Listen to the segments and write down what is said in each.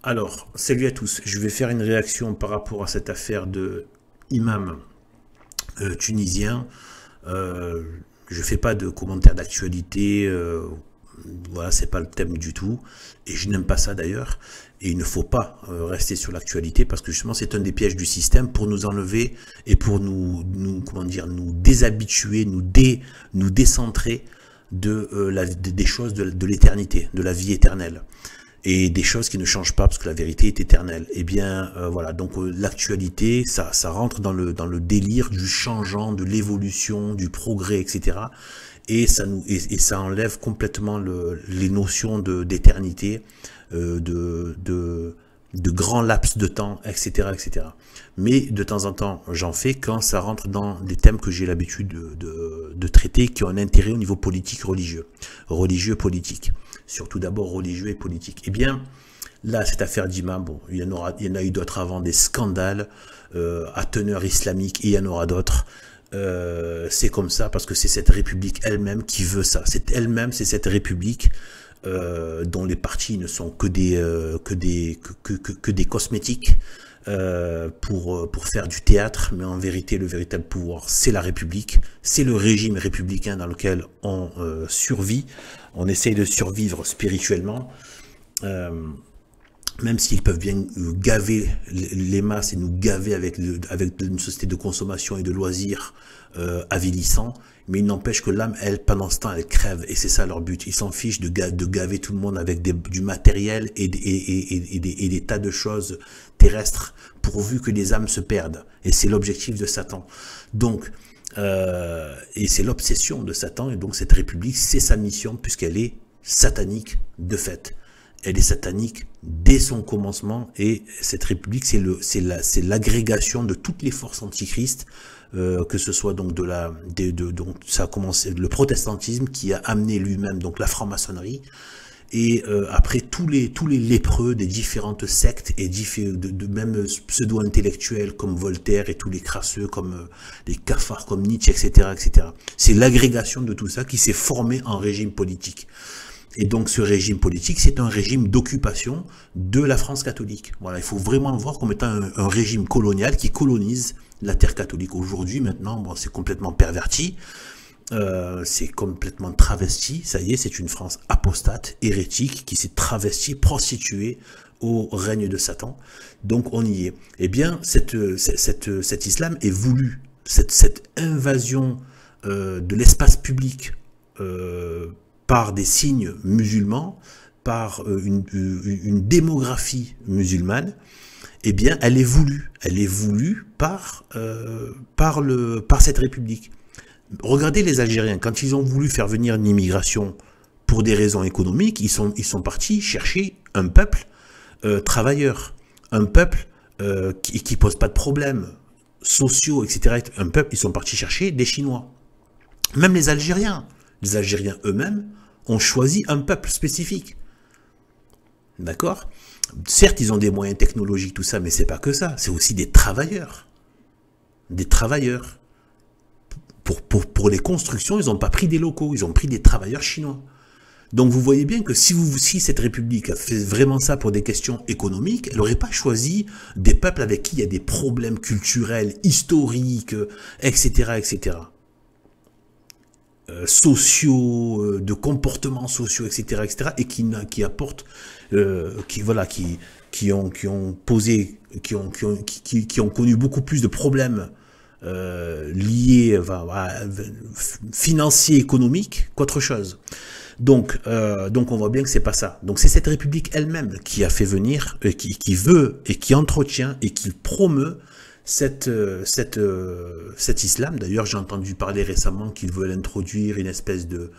Alors, salut à tous. Je vais faire une réaction par rapport à cette affaire de imam tunisien. Euh, je fais pas de commentaires d'actualité. Voilà, c'est pas le thème du tout. Et je n'aime pas ça d'ailleurs. Et il ne faut pas rester sur l'actualité parce que justement c'est un des pièges du système pour nous enlever et pour comment dire, nous déshabituer, nous décentrer des choses de l'éternité, de la vie éternelle et des choses qui ne changent pas parce que la vérité est éternelle. Eh bien, voilà. Donc l'actualité, ça rentre dans le délire du changeant, de l'évolution, du progrès, etc. Et ça enlève complètement les notions d'éternité, de grands laps de temps, etc., etc. Mais de temps en temps, j'en fais quand ça rentre dans des thèmes que j'ai l'habitude de traiter, qui ont un intérêt au niveau politique, religieux, politique. Surtout d'abord religieux et politique. Eh bien, là, cette affaire d'imam, bon, il y en a eu d'autres avant, des scandales à teneur islamique, et il y en aura d'autres. C'est comme ça parce que c'est cette république elle-même qui veut ça. C'est cette république dont les partis ne sont que des cosmétiques pour faire du théâtre, mais en vérité le véritable pouvoir c'est la République, c'est le régime républicain dans lequel on survit, on essaye de survivre spirituellement. Euh, Même s'ils peuvent bien gaver les masses et nous gaver avec une société de consommation et de loisirs avilissants, mais il n'empêche que l'âme, elle, pendant ce temps, elle crève, et c'est ça leur but. Ils s'en fichent de gaver tout le monde avec du matériel et des tas de choses terrestres, pourvu que les âmes se perdent. Et c'est l'objectif de Satan. Donc, et c'est l'obsession de Satan, et donc cette république, c'est sa mission, puisqu'elle est satanique de fait. Elle est satanique dès son commencement, et cette république, c'est l'agrégation de toutes les forces antichrist, que ce soit donc donc ça a commencé le protestantisme qui a amené lui-même donc la franc-maçonnerie, et après tous les lépreux des différentes sectes et même pseudo-intellectuels comme Voltaire et tous les crasseux comme les cafards comme Nietzsche, etc., etc. C'est l'agrégation de tout ça qui s'est formé en régime politique. Et donc ce régime politique, c'est un régime d'occupation de la France catholique. Voilà, il faut vraiment le voir comme étant un régime colonial qui colonise la terre catholique. Aujourd'hui, maintenant, bon, c'est complètement perverti, c'est complètement travesti. Ça y est, c'est une France apostate, hérétique, qui s'est travestie, prostituée au règne de Satan. Donc on y est. Eh bien, cet islam est voulu, cette invasion de l'espace public par des signes musulmans, par une démographie musulmane, eh bien, elle est voulue. Elle est voulue par cette république. Regardez les Algériens, quand ils ont voulu faire venir une immigration pour des raisons économiques, ils sont partis chercher un peuple travailleur, un peuple qui pose pas de problèmes sociaux, etc. Un peuple, ils sont partis chercher des Chinois. Même les Algériens eux-mêmes ont choisi un peuple spécifique. D'accord? Certes, ils ont des moyens technologiques, tout ça, mais c'est pas que ça. C'est aussi des travailleurs. Des travailleurs. Pour les constructions, ils n'ont pas pris des locaux, ils ont pris des travailleurs chinois. Donc vous voyez bien que si cette république a fait vraiment ça pour des questions économiques, elle n'aurait pas choisi des peuples avec qui il y a des problèmes culturels, historiques, etc., etc. Sociaux, de comportements sociaux, etc., etc., et qui apportent, qui ont connu beaucoup plus de problèmes liés, financiers, économiques, qu'autre chose. Donc on voit bien que c'est pas ça. Donc c'est cette république elle-même qui a fait venir, qui veut et qui entretient et qui promeut cet islam. D'ailleurs, j'ai entendu parler récemment qu'ils veulent introduire une espèce de,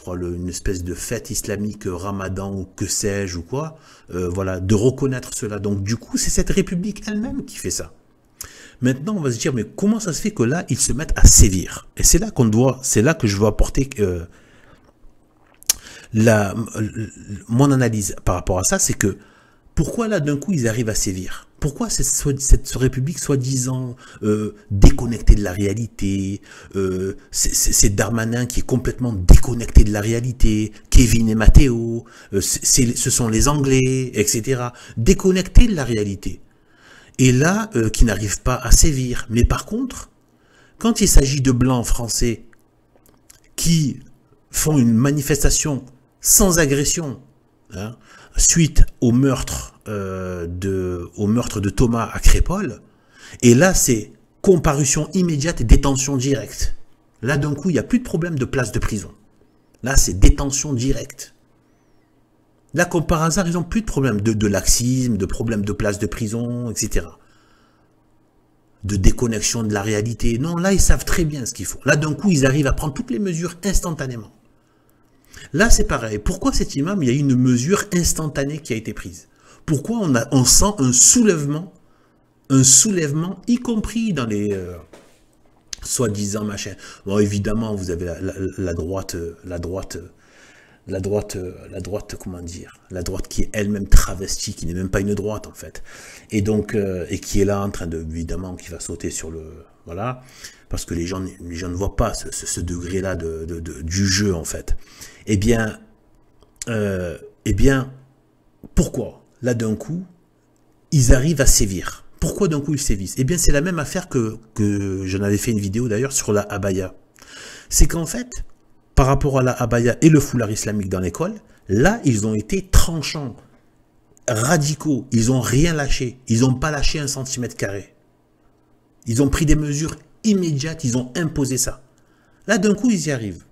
une espèce de fête islamique, Ramadan ou que sais-je ou quoi. Voilà, de reconnaître cela. Donc du coup, c'est cette république elle-même qui fait ça. Maintenant, on va se dire, mais comment ça se fait que là, ils se mettent à sévir? Et c'est là que je veux apporter mon analyse par rapport à ça, c'est que pourquoi là, d'un coup, ils arrivent à sévir? Pourquoi cette république soi-disant déconnectée de la réalité, c'est Darmanin qui est complètement déconnecté de la réalité, Kevin et Matteo, ce sont les Anglais, etc. Déconnectés de la réalité. Et là, qui n'arrivent pas à sévir. Mais par contre, quand il s'agit de blancs français qui font une manifestation sans agression, hein, suite au meurtre de Thomas à Crépol, et là c'est comparution immédiate et détention directe. Là d'un coup il n'y a plus de problème de place de prison. Là c'est détention directe. Là comme par hasard ils n'ont plus de problème de laxisme, de problème de place de prison, etc. De déconnexion de la réalité. Non, là ils savent très bien ce qu'il faut. Là d'un coup ils arrivent à prendre toutes les mesures instantanément. Là, c'est pareil. Pourquoi cet imam, il y a une mesure instantanée qui a été prise? Pourquoi on sent un soulèvement, y compris dans les soi-disant machin. Bon, évidemment, vous avez la droite, comment dire, la droite qui est elle-même travestie, qui n'est même pas une droite en fait, et donc et qui est là en train de, évidemment, qui va sauter sur le, voilà, parce que les gens ne voient pas ce degré-là du jeu en fait. Eh bien, pourquoi là d'un coup ils arrivent à sévir? Pourquoi d'un coup ils sévissent? Eh bien, c'est la même affaire que j'en avais fait une vidéo d'ailleurs sur la abaya. C'est qu'en fait, par rapport à la abaya et le foulard islamique dans l'école, là, ils ont été tranchants, radicaux, ils n'ont rien lâché, ils n'ont pas lâché 1 cm². Ils ont pris des mesures immédiates, ils ont imposé ça. Là, d'un coup, ils y arrivent.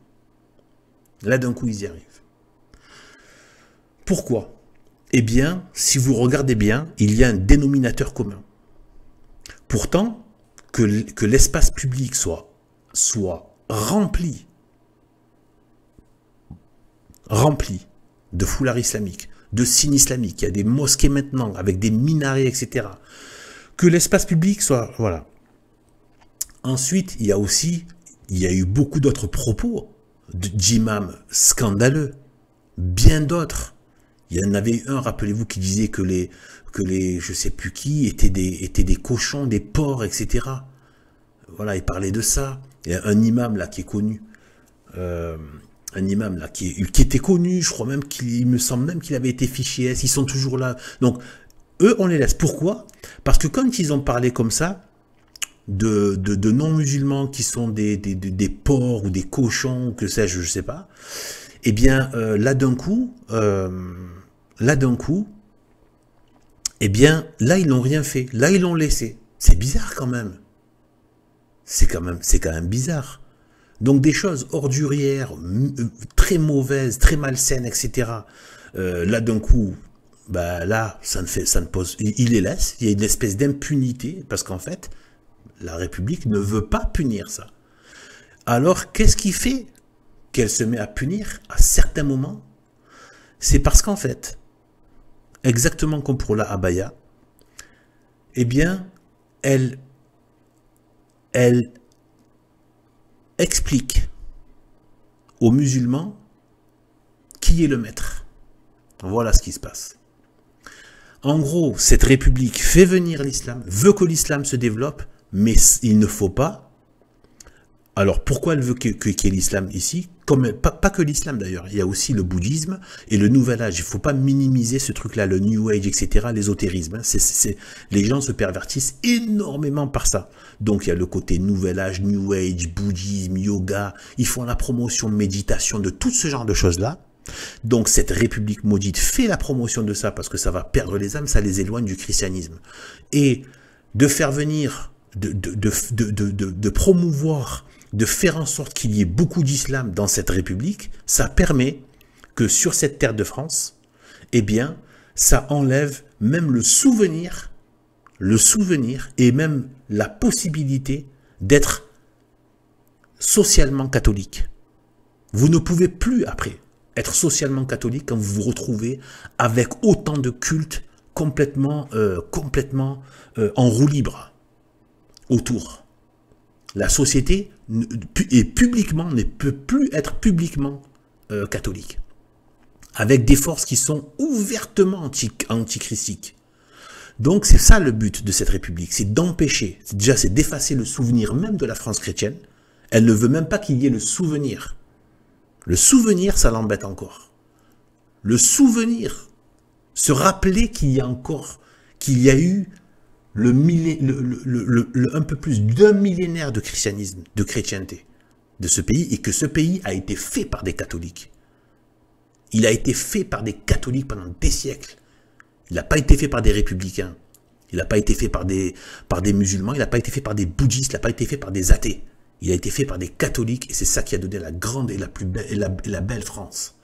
Là, d'un coup, ils y arrivent. Pourquoi? Eh bien, si vous regardez bien, il y a un dénominateur commun. Pourtant, que l'espace public soit rempli de foulards islamiques, de signes islamiques, il y a des mosquées maintenant avec des minarets, etc. Que l'espace public soit, voilà. Ensuite, il y a eu beaucoup d'autres propos d'imams scandaleux, bien d'autres. Il y en avait un, rappelez-vous, qui disait que les je sais plus qui étaient des cochons, des porcs, etc. Voilà, il parlait de ça. Il y a un imam là qui est connu, un imam là qui était connu, je crois même il me semble même qu'il avait été fiché S. Ils sont toujours là. Donc eux, on les laisse. Pourquoi? Parce que quand ils ont parlé comme ça de non-musulmans qui sont des porcs ou des cochons, que sais-je, je sais pas. Eh bien, là d'un coup, eh bien, là ils n'ont rien fait. Là ils l'ont laissé. C'est bizarre quand même. C'est quand même bizarre. Donc des choses ordurières, très mauvaises, très malsaines, etc. Là d'un coup, bah là, ça ne pose. Il les laisse. Il y a une espèce d'impunité parce qu'en fait, la République ne veut pas punir ça. Alors, qu'est-ce qui fait qu'elle se met à punir à certains moments? C'est parce qu'en fait, exactement comme pour la abaya, eh bien, elle explique aux musulmans qui est le maître. Voilà ce qui se passe. En gros, cette république fait venir l'islam, veut que l'islam se développe, mais il ne faut pas. Alors, pourquoi elle veut qu'il y ait l'islam ici? Pas que l'islam d'ailleurs, il y a aussi le bouddhisme et le nouvel âge. Il ne faut pas minimiser ce truc-là, le new age, etc., l'ésotérisme. Hein. Les gens se pervertissent énormément par ça. Donc, il y a le côté nouvel âge, new age, bouddhisme, yoga. Ils font la promotion, méditation, de tout ce genre de choses-là. Donc, cette république maudite fait la promotion de ça parce que ça va perdre les âmes, ça les éloigne du christianisme. Et de faire venir, de promouvoir, de faire en sorte qu'il y ait beaucoup d'islam dans cette république, ça permet que sur cette terre de France, eh bien, ça enlève même le souvenir et même la possibilité d'être socialement catholique. Vous ne pouvez plus après être socialement catholique quand vous vous retrouvez avec autant de cultes complètement en roue libre autour. La société ne peut plus être publiquement catholique, avec des forces qui sont ouvertement antichristiques. Donc c'est ça le but de cette République, c'est d'empêcher, déjà c'est d'effacer le souvenir même de la France chrétienne. Elle ne veut même pas qu'il y ait le souvenir. Le souvenir, ça l'embête encore. Le souvenir, se rappeler qu'il y a encore, qu'il y a eu un peu plus d'un millénaire de christianisme, de chrétienté de ce pays, et que ce pays a été fait par des catholiques. Il a été fait par des catholiques pendant des siècles. Il n'a pas été fait par des républicains. Il n'a pas été fait par des musulmans. Il n'a pas été fait par des bouddhistes. Il n'a pas été fait par des athées. Il a été fait par des catholiques, et c'est ça qui a donné la grande et la plus belle, et la belle France.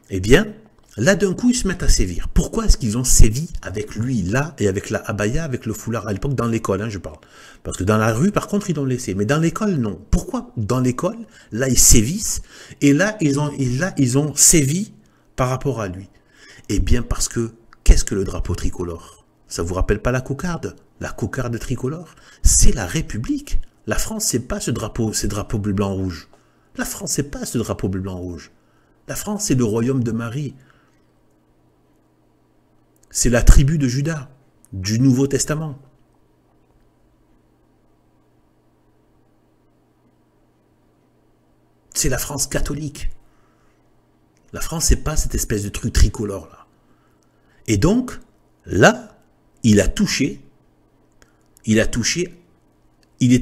Eh bien, là d'un coup, ils se mettent à sévir. Pourquoi est-ce qu'ils ont sévi avec lui, là, et avec la abaya, avec le foulard à l'époque, dans l'école, hein, je parle. Parce que dans la rue, par contre, ils l'ont laissé. Mais dans l'école, non. Pourquoi dans l'école, là, ils sévissent, et là, ils ont sévi par rapport à lui? Eh bien, parce que, qu'est-ce que le drapeau tricolore? Ça vous rappelle pas la cocarde? La cocarde tricolore, c'est la République. La France, c'est pas ce drapeau bleu, blanc, rouge. La France, c'est pas ce drapeau bleu, blanc, rouge. La France, c'est le royaume de Marie. C'est la tribu de Judas, du Nouveau Testament. C'est la France catholique. La France, c'est pas cette espèce de truc tricolore, là. Et donc, là, il est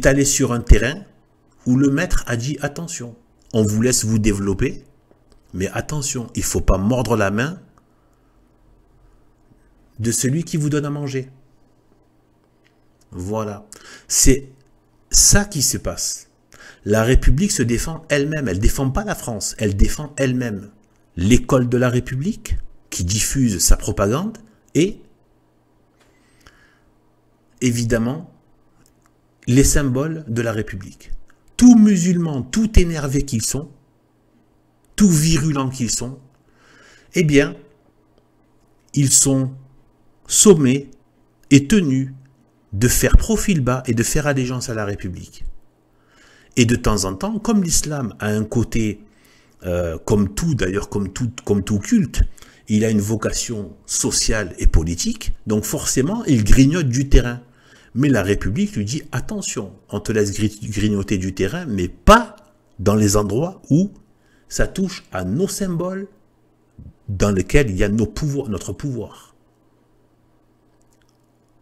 allé sur un terrain où le maître a dit, attention, on vous laisse vous développer, mais attention, il ne faut pas mordre la main de celui qui vous donne à manger. Voilà. C'est ça qui se passe. La République se défend elle-même. Elle ne défend pas la France, elle défend elle-même. L'école de la République, qui diffuse sa propagande, et évidemment, les symboles de la République. Tout musulmans, tout énervés qu'ils sont, tout virulents qu'ils sont, eh bien, ils sont sommés et tenus de faire profil bas et de faire allégeance à la République. Et de temps en temps, comme l'islam a un côté, comme tout d'ailleurs, comme tout culte, il a une vocation sociale et politique, donc forcément, il grignote du terrain. Mais la République lui dit, attention, on te laisse grignoter du terrain, mais pas dans les endroits où ça touche à nos symboles dans lesquels il y a notre pouvoir.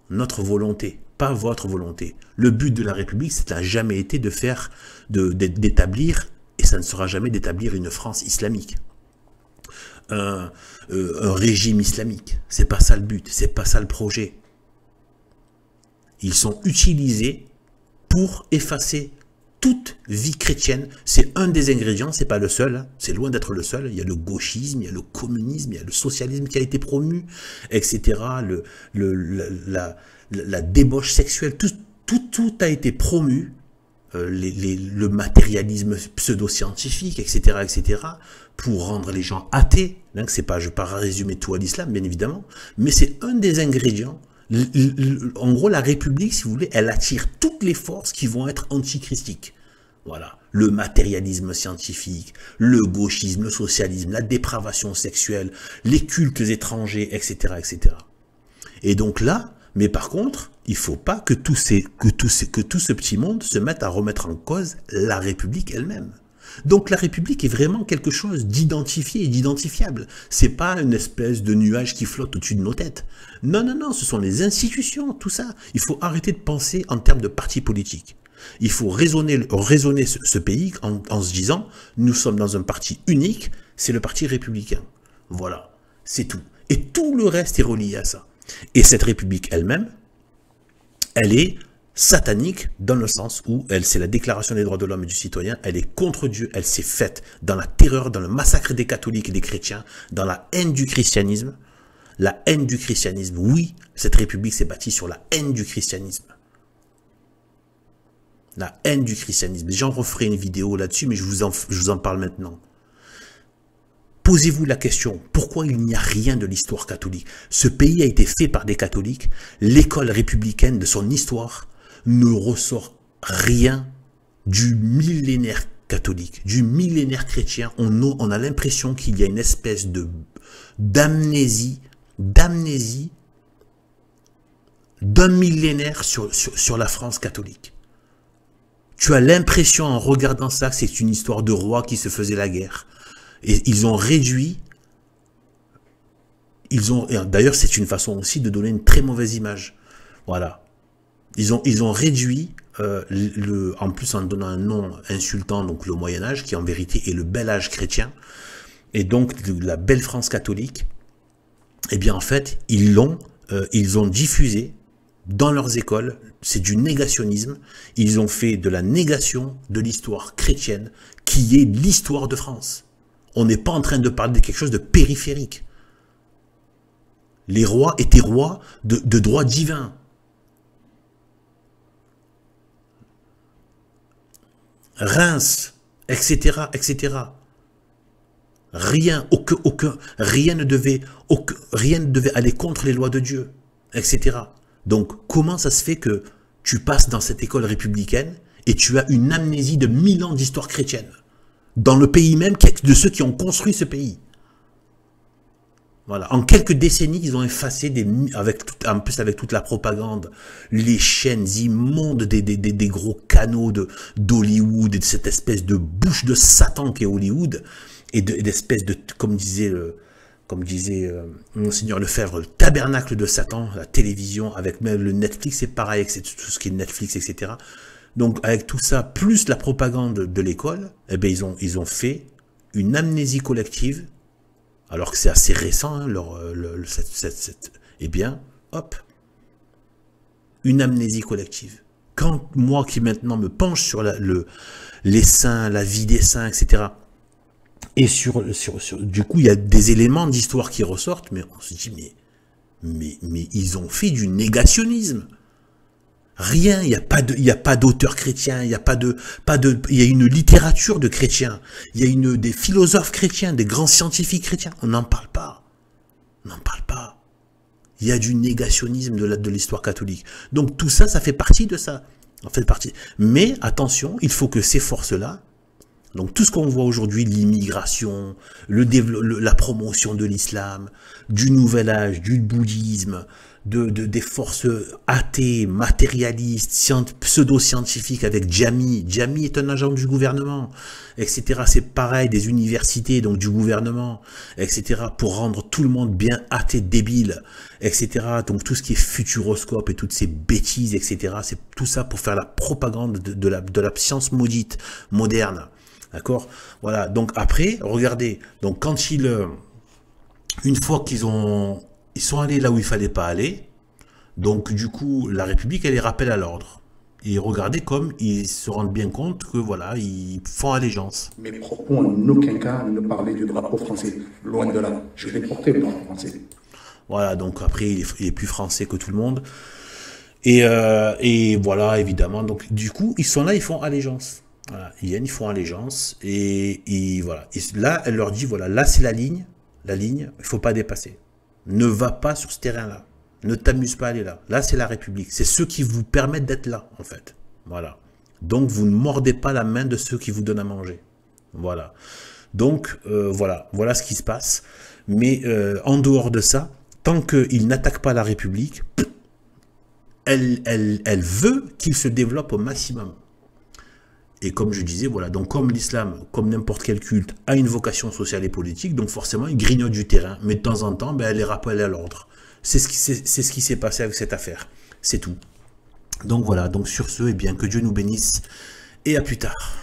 Notre volonté, pas votre volonté. Le but de la République, ça n'a jamais été d'établir, et ça ne sera jamais d'établir une France islamique. Un régime islamique. C'est pas ça le but, c'est pas ça le projet. Ils sont utilisés pour effacer toute vie chrétienne. C'est un des ingrédients, c'est pas le seul, hein. C'est loin d'être le seul. Il y a le gauchisme, il y a le communisme, il y a le socialisme qui a été promu, etc. La débauche sexuelle, tout a été promu. Le matérialisme pseudo-scientifique, etc., pour rendre les gens athées. Donc c'est pas, je ne vais pas résumer tout à l'islam, bien évidemment, mais c'est un des ingrédients. En gros, la République, si vous voulez, elle attire toutes les forces qui vont être antichristiques. Voilà. Le matérialisme scientifique, le gauchisme, le socialisme, la dépravation sexuelle, les cultes étrangers, etc., etc. Et donc là, mais par contre, il ne faut pas que tout ce petit monde se mette à remettre en cause la République elle-même. Donc la République est vraiment quelque chose d'identifié et d'identifiable. C'est pas une espèce de nuage qui flotte au-dessus de nos têtes. Non, non, non, ce sont les institutions, tout ça. Il faut arrêter de penser en termes de partis politiques. Il faut raisonner ce pays en se disant, nous sommes dans un parti unique, c'est le parti républicain. Voilà, c'est tout. Et tout le reste est relié à ça. Et cette République elle-même, elle est satanique dans le sens où c'est la déclaration des droits de l'homme et du citoyen, elle est contre Dieu, elle s'est faite dans la terreur, dans le massacre des catholiques et des chrétiens, dans la haine du christianisme. La haine du christianisme, oui, cette République s'est bâtie sur la haine du christianisme. La haine du christianisme. J'en referai une vidéo là-dessus, mais je vous en parle maintenant. Posez-vous la question, pourquoi il n'y a rien de l'histoire catholique? Ce pays a été fait par des catholiques, l'école républicaine de son histoire ne ressort rien du millénaire catholique, du millénaire chrétien. On a l'impression qu'il y a une espèce d'amnésie d'un millénaire sur la France catholique. Tu as l'impression en regardant ça que c'est une histoire de rois qui se faisaient la guerre. Et ils ont réduit, d'ailleurs c'est une façon aussi de donner une très mauvaise image. Voilà. Ils ont réduit, en plus en donnant un nom insultant, donc le Moyen-Âge, qui en vérité est le bel âge chrétien, et donc la belle France catholique, eh bien en fait, ils ont diffusé dans leurs écoles, c'est du négationnisme, ils ont fait de la négation de l'histoire chrétienne, qui est l'histoire de France. On n'est pas en train de parler de quelque chose de périphérique. Les rois étaient rois de droit divin. Reims, etc., etc. Rien ne devait aller contre les lois de Dieu, etc. Donc, comment ça se fait que tu passes dans cette école républicaine et tu as une amnésie de 1000 ans d'histoire chrétienne dans le pays même de ceux qui ont construit ce pays? Voilà. En quelques décennies, ils ont effacé, en plus avec toute la propagande, les chaînes immondes des gros canaux d'Hollywood et de cette espèce de bouche de Satan qu'est Hollywood, et d'espèce de, comme disait Monseigneur Lefebvre, le tabernacle de Satan, la télévision, avec même le Netflix, c'est pareil, c'est tout ce qui est Netflix, etc. Donc avec tout ça, plus la propagande de l'école, eh bien, ils ont fait une amnésie collective, alors que c'est assez récent, hein, eh bien, hop, une amnésie collective. Quand moi qui maintenant me penche sur les saints, la vie des saints, etc., et du coup, il y a des éléments d'histoire qui ressortent, mais on se dit, mais ils ont fait du négationnisme. Rien, il n'y a pas d'auteur chrétien, il y a une littérature de chrétiens, il y a des philosophes chrétiens, des grands scientifiques chrétiens. On n'en parle pas. On n'en parle pas. Il y a du négationnisme de l'histoire catholique. Donc tout ça, ça fait partie de ça. En fait partie. Mais attention, il faut que ces forces-là, donc tout ce qu'on voit aujourd'hui, l'immigration, la promotion de l'islam, du nouvel âge, du bouddhisme, des forces athées, matérialistes, pseudo-scientifiques avec Jami. Jami est un agent du gouvernement, etc. C'est pareil, des universités, donc du gouvernement, etc. pour rendre tout le monde bien athée, débile, etc. Donc tout ce qui est futuroscope et toutes ces bêtises, etc. C'est tout ça pour faire la propagande de la science maudite, moderne. D'accord? Voilà. Donc après, regardez. Donc quand une fois qu'ils sont allés là où il fallait pas aller, donc du coup, la République, elle les rappelle à l'ordre. Et regardez comme ils se rendent bien compte que voilà, ils font allégeance. Mes propos en aucun cas ne parlaient du drapeau français. Loin de là. Je vais porter le drapeau français. Voilà. Donc après, il est plus français que tout le monde. Et voilà, évidemment. Donc du coup, ils sont là, ils font allégeance. Voilà, ils font allégeance et voilà. Et là, elle leur dit, voilà, là c'est la ligne, il faut pas dépasser. Ne va pas sur ce terrain-là. Ne t'amuse pas à aller là. Là, c'est la République. C'est ceux qui vous permettent d'être là, en fait. Voilà. Donc, vous ne mordez pas la main de ceux qui vous donnent à manger. Voilà. Donc, voilà ce qui se passe. Mais en dehors de ça, tant qu'ils n'attaquent pas la République, elle veut qu'il se développe au maximum. Et comme je disais, voilà, donc comme l'islam, comme n'importe quel culte, a une vocation sociale et politique, donc forcément, il grignote du terrain. Mais de temps en temps, elle les rappelle à l'ordre. C'est ce qui s'est passé avec cette affaire. C'est tout. Donc voilà, donc sur ce, eh bien, que Dieu nous bénisse. Et à plus tard.